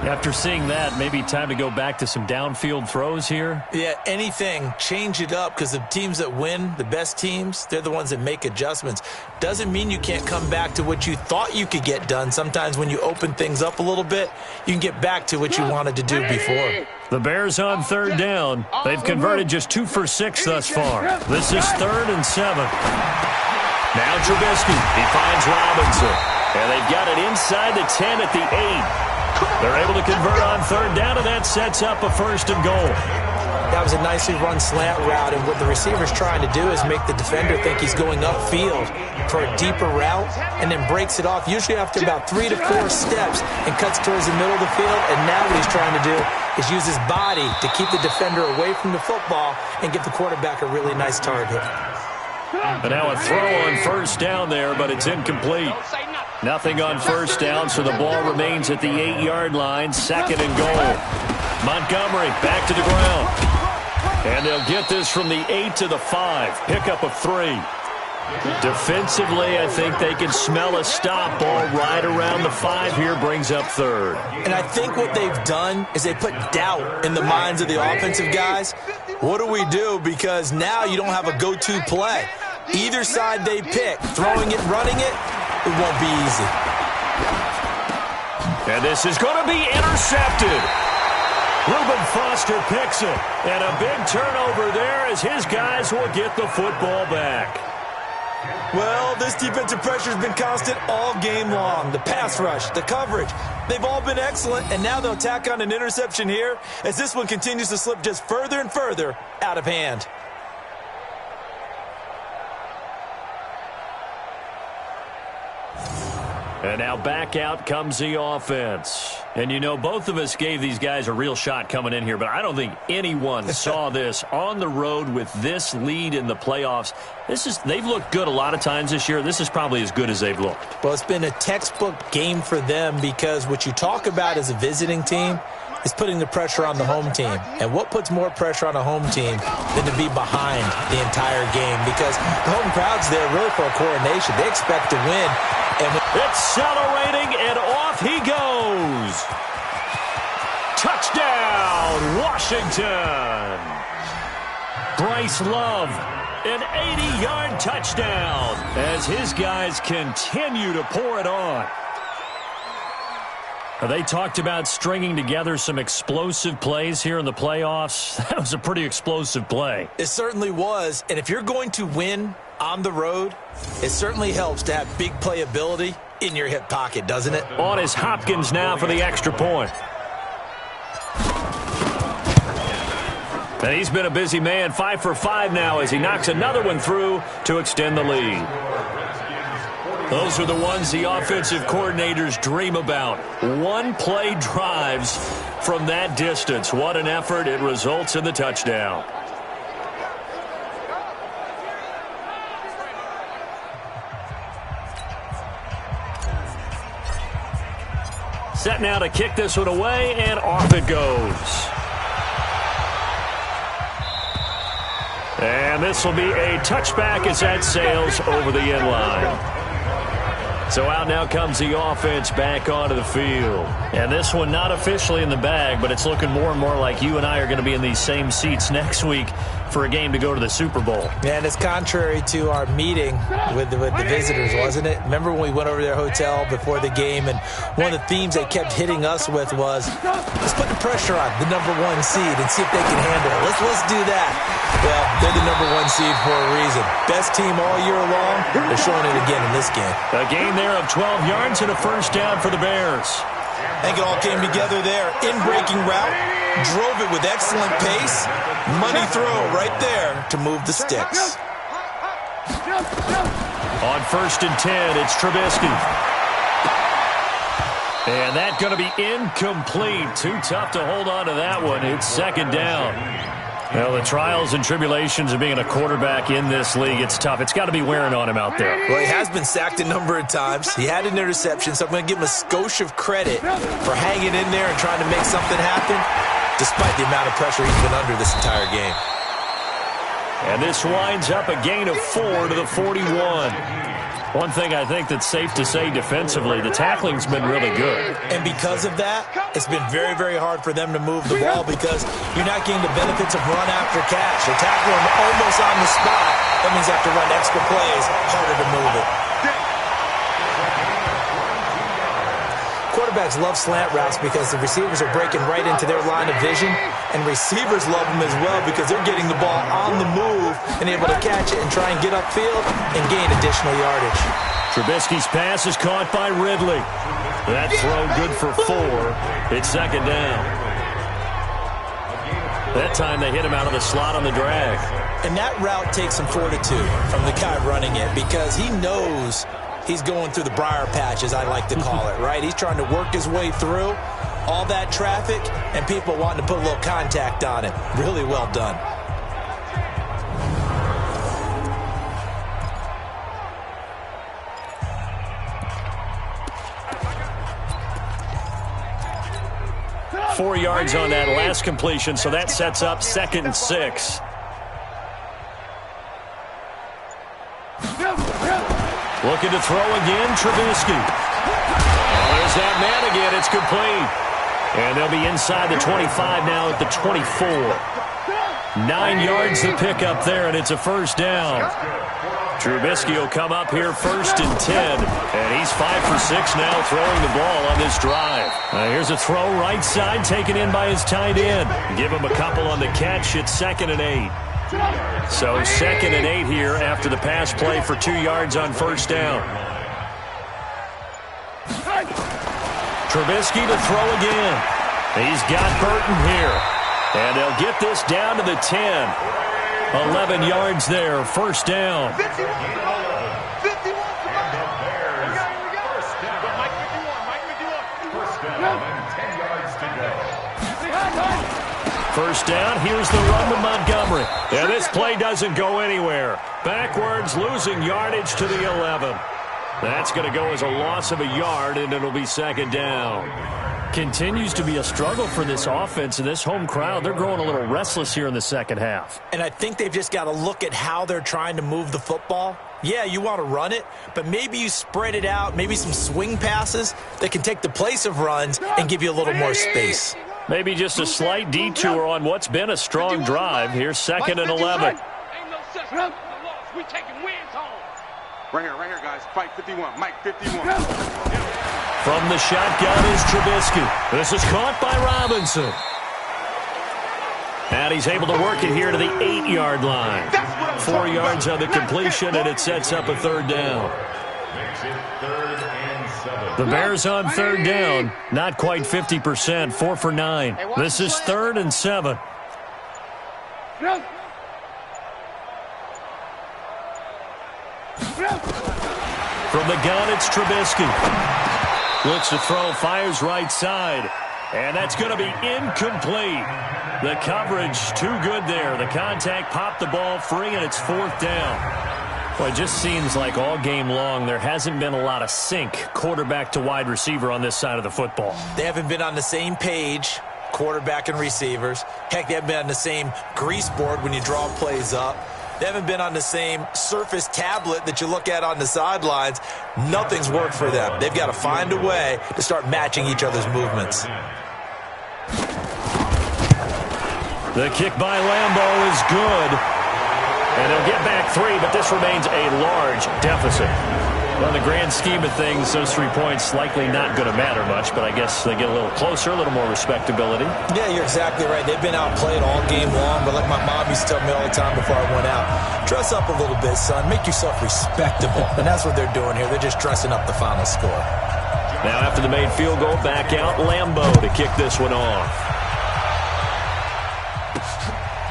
After seeing that, maybe time to go back to some downfield throws here. Yeah, anything. Change it up, because the teams that win, the best teams, they're the ones that make adjustments. Doesn't mean you can't come back to what you thought you could get done. Sometimes when you open things up a little bit, you can get back to what you wanted to do before. The Bears on third down. They've converted just 2 for 6 thus far. This is 3rd and 7. Now Trubisky. He finds Robinson. And they've got it inside the 10 at the 8. They're able to convert on third down, and that sets up a 1st and goal. That was a nicely run slant route, and what the receiver's trying to do is make the defender think he's going upfield for a deeper route, and then breaks it off, usually after about 3 to 4 steps, and cuts towards the middle of the field. And now what he's trying to do is use his body to keep the defender away from the football and give the quarterback a really nice target. And now a throw on 1st down there, but it's incomplete. Nothing on 1st down, so the ball remains at the 8-yard line, 2nd and goal. Montgomery back to the ground. And they'll get this from the 8 to the 5. Pickup of 3. Defensively, I think they can smell a stop. Ball right around the 5 here, brings up 3rd. And I think what they've done is they put doubt in the minds of the offensive guys. What do we do? Because now you don't have a go-to play. Either side they pick, throwing it, running it, it won't be easy. And this is going to be intercepted. Reuben Foster picks it. And a big turnover there as his guys will get the football back. Well, this defensive pressure has been constant all game long. The pass rush, the coverage, they've all been excellent. And now they'll tack on an interception here as this one continues to slip just further and further out of hand. And now back out comes the offense. And, you know, both of us gave these guys a real shot coming in here, but I don't think anyone saw this on the road with this lead in the playoffs. They've looked good a lot of times this year. This is probably as good as they've looked. Well, it's been a textbook game for them because what you talk about as a visiting team is putting the pressure on the home team. And what puts more pressure on a home team than to be behind the entire game? Because the home crowd's there really for a coronation. They expect to win. And accelerating, and off he goes. Touchdown, Washington. Bryce Love, an 80-yard touchdown as his guys continue to pour it on. They talked about stringing together some explosive plays here in the playoffs. That was a pretty explosive play. It certainly was. And if you're going to win on the road, it certainly helps to have big playability in your hip pocket, doesn't it? On is Hopkins now for the extra point. And he's been a busy man, 5 for 5 now as he knocks another one through to extend the lead. Those are the ones the offensive coordinators dream about. One-play drives from that distance. What an effort. It results in the touchdown. Set now to kick this one away, and off it goes. And this will be a touchback as that sails over the end line. So out now comes the offense back onto the field. And this one not officially in the bag, but it's looking more and more like you and I are going to be in these same seats next week for a game to go to the Super Bowl. And it's contrary to our meeting with the visitors, wasn't it? Remember when we went over to their hotel before the game, and one of the themes they kept hitting us with was, let's put the pressure on the #1 seed and see if they can handle it. Let's do that. Well, they're the #1 seed for a reason. Best team all year long. They're showing it again in this game. A gain there of 12 yards and a 1st down for the Bears. I think it all came together there. In-breaking route, drove it with excellent pace. Money throw right there to move the sticks. On 1st and 10, it's Trubisky. And that's going to be incomplete. Too tough to hold on to that one. It's 2nd down. Well, the trials and tribulations of being a quarterback in this league, it's tough. It's got to be wearing on him out there. Well, he has been sacked a number of times. He had an interception, so I'm going to give him a skosh of credit for hanging in there and trying to make something happen, despite the amount of pressure he's been under this entire game. And this winds up a gain of 4 to the 41. One thing I think that's safe to say defensively, the tackling's been really good. And because of that, it's been very, very hard for them to move the ball because you're not getting the benefits of run after catch. They tackle them almost on the spot. That means they have to run extra plays, harder to move it. Quarterbacks love slant routes because the receivers are breaking right into their line of vision, and receivers love them as well because they're getting the ball on the move and able to catch it and try and get upfield and gain additional yardage. Trubisky's pass is caught by Ridley. That throw good for 4. It's second down. That time they hit him out of the slot on the drag. And that route takes some fortitude from the guy running it because he knows he's going through the briar patch, as I like to call it, right? He's trying to work his way through all that traffic and people wanting to put a little contact on it. Really well done. Four yards on that last completion, so that sets up 2nd and 6. Looking to throw again, Trubisky. Oh, there's that man again. It's complete. And they'll be inside the 25 now at the 24. 9 yards to pick up there, and it's a first down. Trubisky will come up here 1st and 10. And he's 5 for 6 now throwing the ball on this drive. Here's a throw right side taken in by his tight end. Give him a couple on the catch. It's 2nd and 8. So 2nd and 8 here after the pass play for 2 yards on first down. Trubisky to throw again. He's got Burton here. And they'll get this down to the 10. 11 yards there, first down. 51. 51. First down, here's the run to Montgomery. Yeah, this play doesn't go anywhere. Backwards, losing yardage to the 11. That's going to go as a loss of a yard, and it'll be 2nd down. Continues to be a struggle for this offense, and this home crowd, they're growing a little restless here in the second half. And I think they've just got to look at how they're trying to move the football. Yeah, you want to run it, but maybe you spread it out, maybe some swing passes that can take the place of runs and give you a little more space. Maybe just a slight detour on what's been a strong drive. Here's 2nd and 11. Ain't no such thing as a loss. We taking wins home. Right here, guys. Fight 51. Mike 51. From the shotgun is Trubisky. This is caught by Robinson. And he's able to work it here to the 8-yard line. 4 yards on the completion, and it sets up a 3rd down. The Bears on 3rd down. Not quite 50%. 4 for 9. This is 3rd and 7. From the gun, it's Trubisky. Looks to throw, fires right side. And that's going to be incomplete. The coverage too good there. The contact popped the ball free, and it's 4th down. Well, it just seems like all game long there hasn't been a lot of sync quarterback to wide receiver on this side of the football. They haven't been on the same page, quarterback and receivers. Heck, they haven't been on the same grease board when you draw plays up. They haven't been on the same Surface tablet that you look at on the sidelines. Nothing's worked for them. They've got to find a way to start matching each other's movements. The kick by Lambeau is good. And they'll get back 3, but this remains a large deficit. Well, in the grand scheme of things, those 3 points likely not going to matter much, but I guess they get a little closer, a little more respectability. Yeah, you're exactly right. They've been outplayed all game long, but like my mom used to tell me all the time before I went out, dress up a little bit, son. Make yourself respectable. And that's what they're doing here. They're just dressing up the final score. Now after the made field goal, back out Lambeau to kick this one off.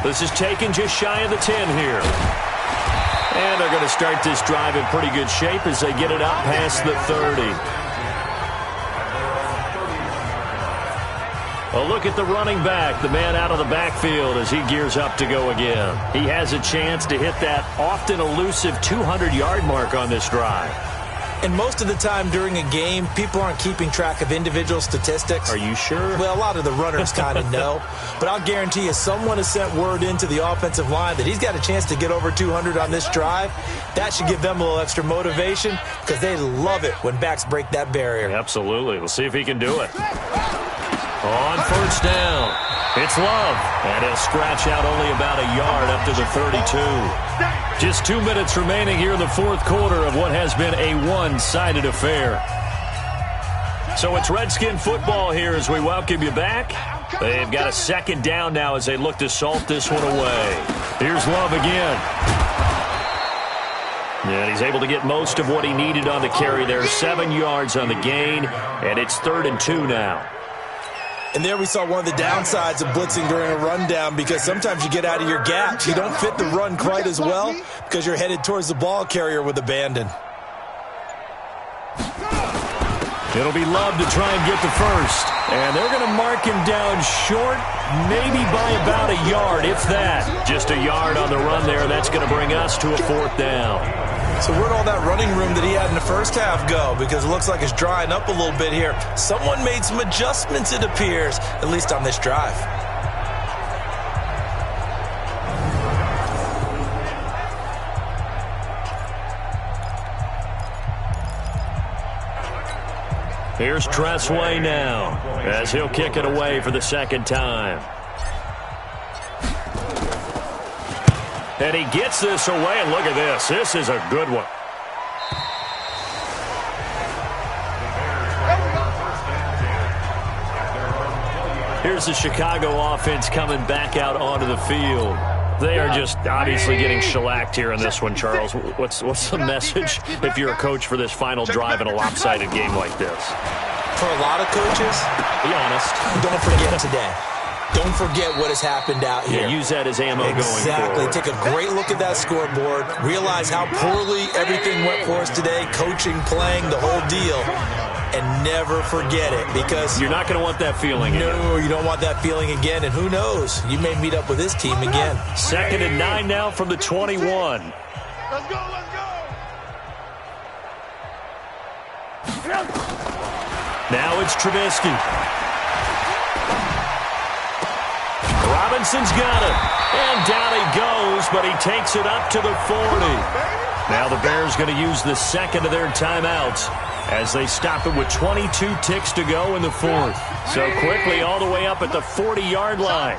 This is taken just shy of the 10 here. And they're going to start this drive in pretty good shape as they get it out past the 30. A look at the running back, the man out of the backfield as he gears up to go again. He has a chance to hit that often elusive 200-yard mark on this drive. And most of the time during a game, people aren't keeping track of individual statistics. Are you sure? Well, a lot of the runners kind of know. But I'll guarantee you, someone has sent word into the offensive line that he's got a chance to get over 200 on this drive. That should give them a little extra motivation because they love it when backs break that barrier. Absolutely. We'll see if he can do it. On first down, it's Love. And he'll scratch out only about a yard up to the 32. Just 2 minutes remaining here in the fourth quarter of what has been a one-sided affair. So it's Redskin football here as we welcome you back. They've got a second down now as they look to salt this one away. Here's Love again. And he's able to get most of what he needed on the carry there. 7 yards on the gain, and it's 3rd and 2 now. And there we saw one of the downsides of blitzing during a rundown because sometimes you get out of your gaps. You don't fit the run quite as well because you're headed towards the ball carrier with abandon. It'll be Love to try and get the first. And they're going to mark him down short, maybe by about a yard, if that. Just a yard on the run there. That's going to bring us to a 4th down. So where'd all that running room that he had in the first half go? Because it looks like it's drying up a little bit here. Someone made some adjustments, it appears, at least on this drive. Here's Tressway now as he'll kick it away for the second time. And he gets this away, and look at this. This is a good one. Here's the Chicago offense coming back out onto the field. They are just obviously getting shellacked here in this one, Charles. What's the message if you're a coach for this final drive in a lopsided game like this? For a lot of coaches, be honest. Don't forget today. Don't forget what has happened out here. Yeah, use that as ammo going forward. Exactly. Take a great look at that scoreboard. Realize how poorly everything went for us today. Coaching, playing, the whole deal. And never forget it because you're not going to want that feeling again. No, you don't want that feeling again. And who knows? You may meet up with this team again. 2nd and 9 now from the 21. Let's go, let's go. Now it's Trubisky. Robinson's got it. And down he goes, but he takes it up to the 40. Now the Bears going to use the second of their timeouts as they stop it with 22 ticks to go in the fourth. So quickly all the way up at the 40-yard line.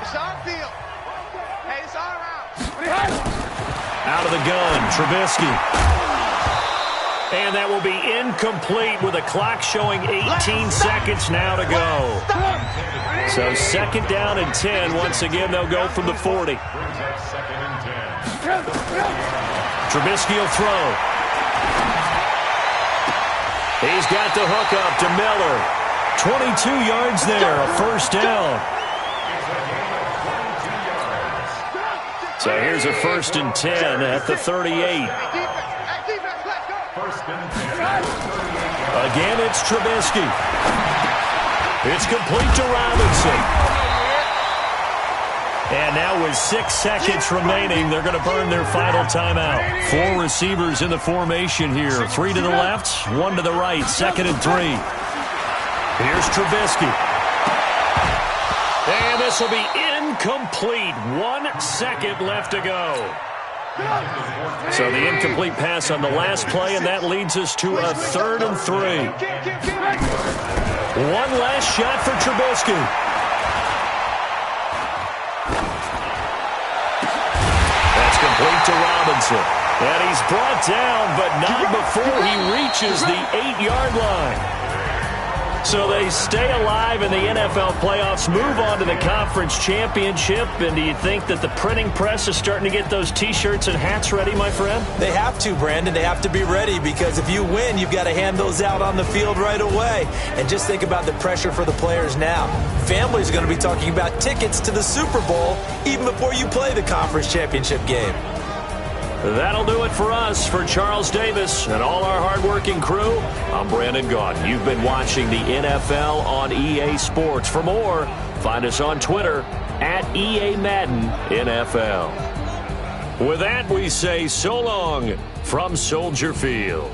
It's our field. Hey, it's our house. Out of the gun, Trubisky. And that will be incomplete with the clock showing 18 seconds now to go. So 2nd down and 10. Once again, they'll go from the 40. Trubisky will throw. He's got the hook up to Miller. 22 yards there, a first down. So here's a 1st and 10 at the 38. Again, it's Trubisky. It's complete to Robinson. And now with 6 seconds remaining, they're going to burn their final timeout. 4 receivers in the formation here. 3 to the left, 1 to the right. 2nd and 3. Here's Trubisky. And this will be incomplete. 1 second left to go. So the incomplete pass on the last play, and that leads us to a 3rd and 3. One last shot for Trubisky. That's complete to Robinson. And he's brought down, but not before he reaches the 8-yard line. So they stay alive in the NFL playoffs, move on to the conference championship. And do you think that the printing press is starting to get those T-shirts and hats ready, my friend? They have to, Brandon. They have to be ready because if you win, you've got to hand those out on the field right away. And just think about the pressure for the players now. Families are going to be talking about tickets to the Super Bowl even before you play the conference championship game. That'll do it for us. For Charles Davis and all our hardworking crew, I'm Brandon Gaudin. You've been watching the NFL on EA Sports. For more, find us on Twitter @EA Madden NFL. With that, we say so long from Soldier Field.